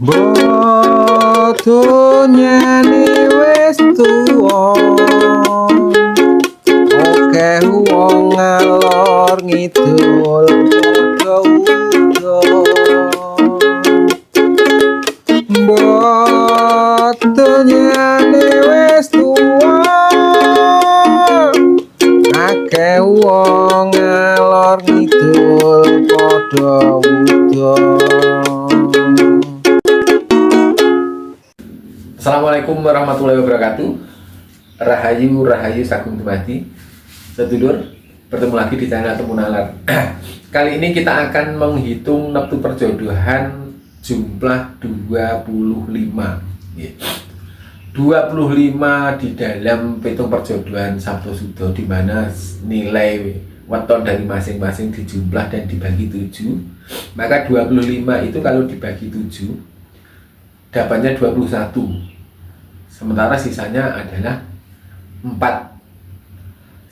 Bodonya ni wis tuwa, akeh wong ngalor ngidul padha udan. Bodonya ni wis tuwa, akeh wong ngalor ngidul padha udan. Assalamualaikum warahmatullahi wabarakatuh. Rahayu Rahayu Sagung Dumadi. Sedulur, bertemu lagi di channel Temu Nalar. Kali ini kita akan menghitung neptu perjodohan jumlah 25. 25 di dalam pitung perjodohan Sabto Sudo, di mana nilai weton dari masing-masing dijumlah dan dibagi 7. Maka 25 itu kalau dibagi 7 dapatnya 21. Sementara sisanya adalah 4.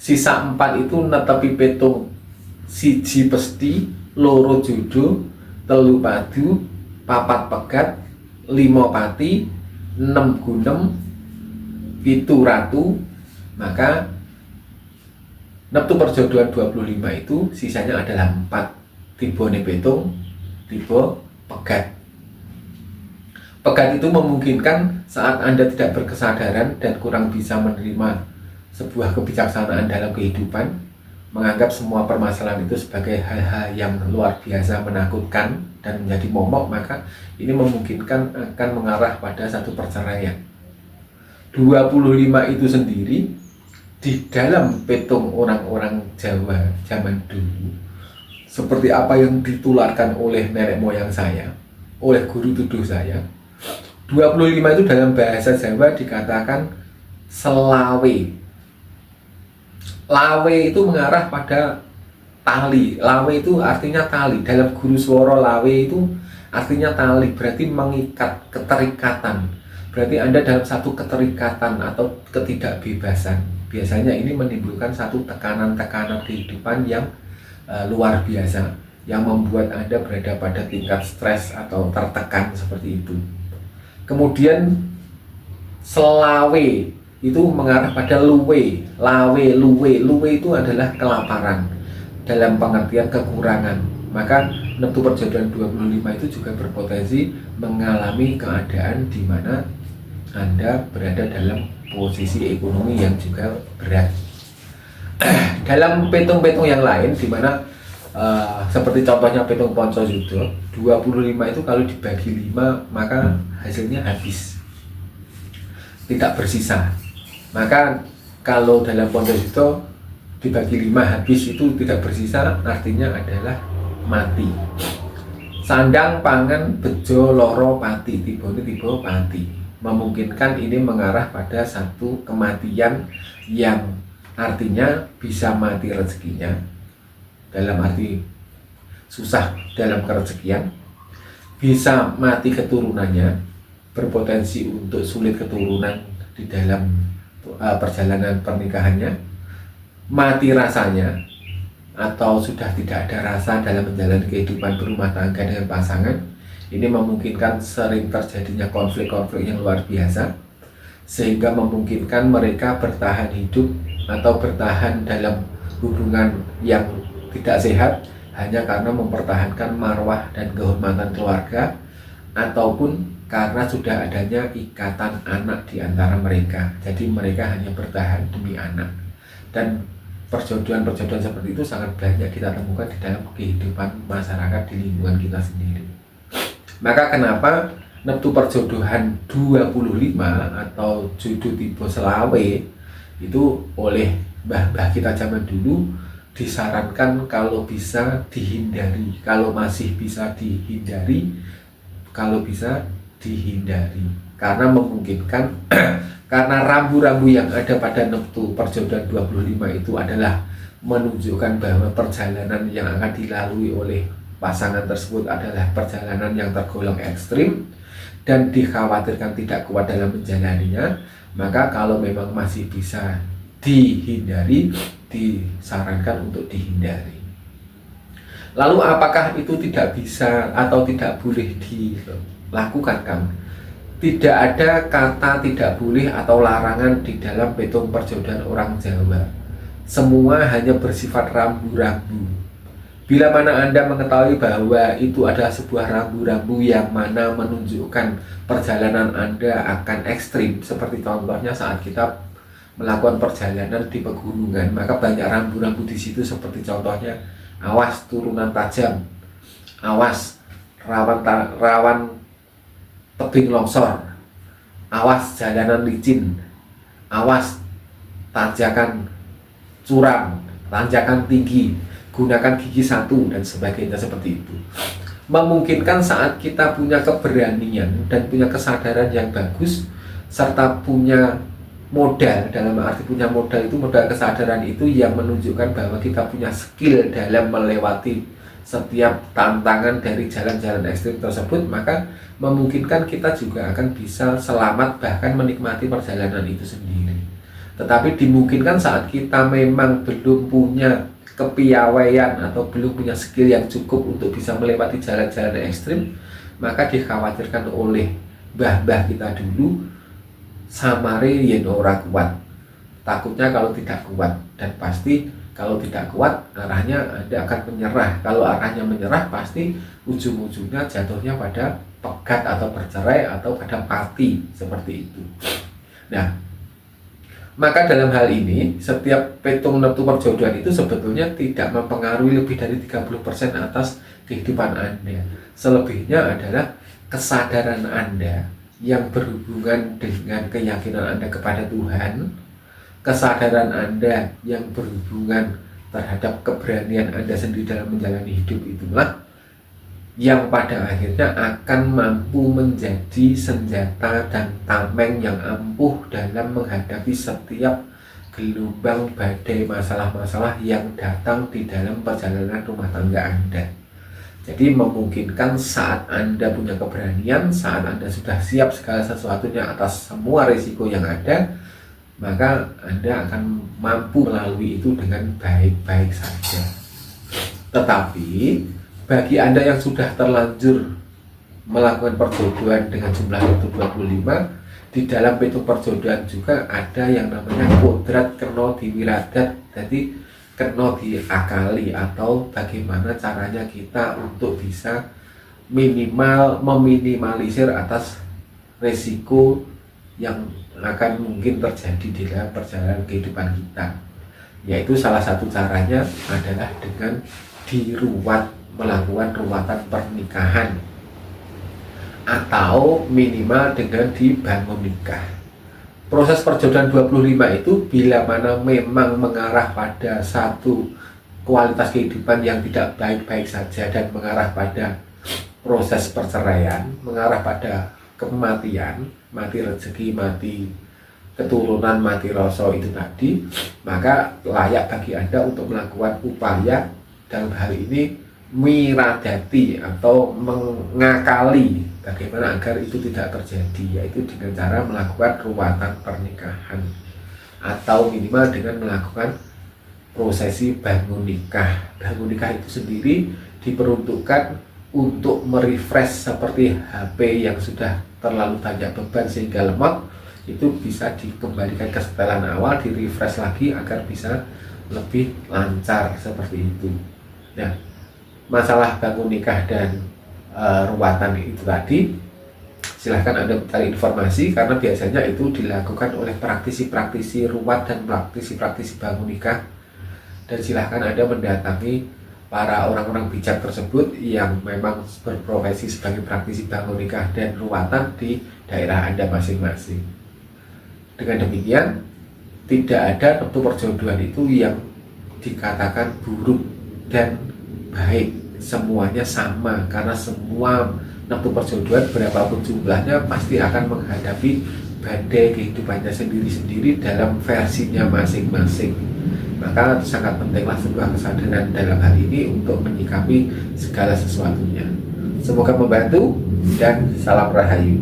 Sisa 4 itu netepi petung siji pesti, loro jodoh, telu padu, papat pegat, 5 pati, 6 gunem, 7 ratu. Maka neptu perjodohan 25 itu sisanya adalah 4. Tibone petung, tiba pegat. Pegat itu memungkinkan saat Anda tidak berkesadaran dan kurang bisa menerima sebuah kebijaksanaan dalam kehidupan, menganggap semua permasalahan itu sebagai hal-hal yang luar biasa menakutkan dan menjadi momok, maka ini memungkinkan akan mengarah pada satu perceraian. 25 itu sendiri di dalam petung orang-orang Jawa zaman dulu, seperti apa yang ditularkan oleh nenek moyang saya, oleh guru tuduh saya, 25 itu dalam bahasa Jawa dikatakan selawe. Lawe itu mengarah pada tali. Lawe itu artinya tali. Dalam guru swara lawe itu artinya tali, berarti mengikat, keterikatan. Berarti Anda dalam satu keterikatan atau ketidakbebasan. Biasanya ini menimbulkan satu tekanan-tekanan kehidupan yang luar biasa, yang membuat Anda berada pada tingkat stres atau tertekan seperti itu. Kemudian selawe itu mengarah pada luwe, lawe, luwe. Luwe itu adalah kelaparan dalam pengertian kekurangan. Maka neptu perjodohan 25 itu juga berpotensi mengalami keadaan di mana Anda berada dalam posisi ekonomi yang juga berat. Dalam petung-petung yang lain di mana seperti contohnya petung Ponco Yudo, 25 itu kalau dibagi 5 maka hasilnya habis, tidak bersisa. Maka kalau dalam Ponco Yudo dibagi 5 habis itu tidak bersisa, artinya adalah mati. Sandang pangan bejo loro pati, tibone tiba pati. Memungkinkan ini mengarah pada satu kematian yang artinya bisa mati rezekinya, dalam arti susah dalam kerezekian, bisa mati keturunannya, berpotensi untuk sulit keturunan di dalam perjalanan pernikahannya, mati rasanya, atau sudah tidak ada rasa dalam menjalani kehidupan berumah tangga dengan pasangan. Ini memungkinkan sering terjadinya konflik-konflik yang luar biasa, sehingga memungkinkan mereka bertahan hidup atau bertahan dalam hubungan yang tidak sehat hanya karena mempertahankan marwah dan kehormatan keluarga, ataupun karena sudah adanya ikatan anak di antara mereka. Jadi mereka hanya bertahan demi anak. Dan perjodohan-perjodohan seperti itu sangat banyak kita temukan di dalam kehidupan masyarakat di lingkungan kita sendiri. Maka kenapa neptu perjodohan 25 atau jodoh tiba selawe itu oleh mbah-mbah kita zaman dulu disarankan kalau bisa dihindari, kalau masih bisa dihindari, kalau bisa dihindari, karena memungkinkan karena rambu-rambu yang ada pada neptu perjodohan 25 itu adalah menunjukkan bahwa perjalanan yang akan dilalui oleh pasangan tersebut adalah perjalanan yang tergolong ekstrim dan dikhawatirkan tidak kuat dalam menjalaninya. Maka kalau memang masih bisa dihindari, disarankan untuk dihindari. Lalu apakah itu tidak bisa atau tidak boleh lakukan, Kang. Tidak ada kata tidak boleh atau larangan di dalam petung perjodohan orang Jawa. Semua hanya bersifat rambu-rambu. Bila mana Anda mengetahui bahwa itu adalah sebuah rambu-rambu yang mana menunjukkan perjalanan Anda akan ekstrim, seperti contohnya saat kita melakukan perjalanan di pegunungan, maka banyak rambu-rambu di situ, seperti contohnya awas turunan tajam, awas rawan tebing longsor, awas jalanan licin, awas tanjakan curam, tanjakan tinggi, gunakan gigi satu, dan sebagainya seperti itu. Memungkinkan saat kita punya keberanian dan punya kesadaran yang bagus, serta punya modal, dalam arti punya modal itu modal kesadaran itu yang menunjukkan bahwa kita punya skill dalam melewati setiap tantangan dari jalan-jalan ekstrim tersebut, maka memungkinkan kita juga akan bisa selamat bahkan menikmati perjalanan itu sendiri. Tetapi dimungkinkan saat kita memang belum punya kepiawaian atau belum punya skill yang cukup untuk bisa melewati jalan-jalan ekstrim, maka dikhawatirkan oleh mbah-mbah kita dulu, samare yen ora kuat. Takutnya kalau tidak kuat, dan pasti kalau tidak kuat arahnya Anda akan menyerah. Kalau arahnya menyerah pasti ujung-ujungnya jatuhnya pada pegat atau bercerai atau pada mati, seperti itu. Nah, maka dalam hal ini setiap petung neptu perjodohan itu sebetulnya tidak mempengaruhi lebih dari 30% atas kehidupan Anda. Selebihnya adalah kesadaran Anda yang berhubungan dengan keyakinan Anda kepada Tuhan, kesadaran Anda yang berhubungan terhadap keberanian Anda sendiri dalam menjalani hidup, itulah yang pada akhirnya akan mampu menjadi senjata dan tameng yang ampuh dalam menghadapi setiap gelombang badai masalah-masalah yang datang di dalam perjalanan rumah tangga Anda. Jadi memungkinkan saat Anda punya keberanian, saat Anda sudah siap segala sesuatunya atas semua risiko yang ada, maka Anda akan mampu melalui itu dengan baik-baik saja. Tetapi bagi Anda yang sudah terlanjur melakukan perjodohan dengan jumlah itu 25, di dalam petung perjodohan juga ada yang namanya kodrat kena diwiradat, jadi kena diakali, atau bagaimana caranya kita untuk bisa meminimalisir atas resiko yang akan mungkin terjadi di dalam perjalanan kehidupan kita. Yaitu salah satu caranya adalah dengan diruat, melakukan ruatan pernikahan, atau minimal dengan dibangun nikah. Proses perjodohan 25 itu bila mana memang mengarah pada satu kualitas kehidupan yang tidak baik-baik saja dan mengarah pada proses perceraian, mengarah pada kematian, mati rezeki, mati keturunan, mati rasa itu tadi, maka layak bagi Anda untuk melakukan upaya dalam hal ini miradati atau mengakali bagaimana agar itu tidak terjadi, yaitu dengan cara melakukan ruatan pernikahan atau minimal dengan melakukan prosesi bangun nikah. Bangun nikah itu sendiri diperuntukkan untuk merefresh seperti HP yang sudah terlalu banyak beban sehingga lemot, itu bisa dikembalikan ke setelan awal, di refresh lagi agar bisa lebih lancar seperti itu. Nah, masalah bangun nikah dan ruatan itu tadi, silahkan Anda mencari informasi, karena biasanya itu dilakukan oleh praktisi-praktisi ruat dan praktisi-praktisi bangun nikah, dan silahkan Anda mendatangi para orang-orang bijak tersebut yang memang berprofesi sebagai praktisi bangun nikah dan ruatan di daerah Anda masing-masing. Dengan demikian, tidak ada neptu perjodohan itu yang dikatakan buruk dan baik, semuanya sama, karena semua neptu perjodohan berapapun jumlahnya pasti akan menghadapi badai kehidupannya sendiri-sendiri dalam versinya masing-masing. Maka sangat pentinglah sebuah kesadaran dalam hal ini untuk menyikapi segala sesuatunya. Semoga membantu, dan salam rahayu.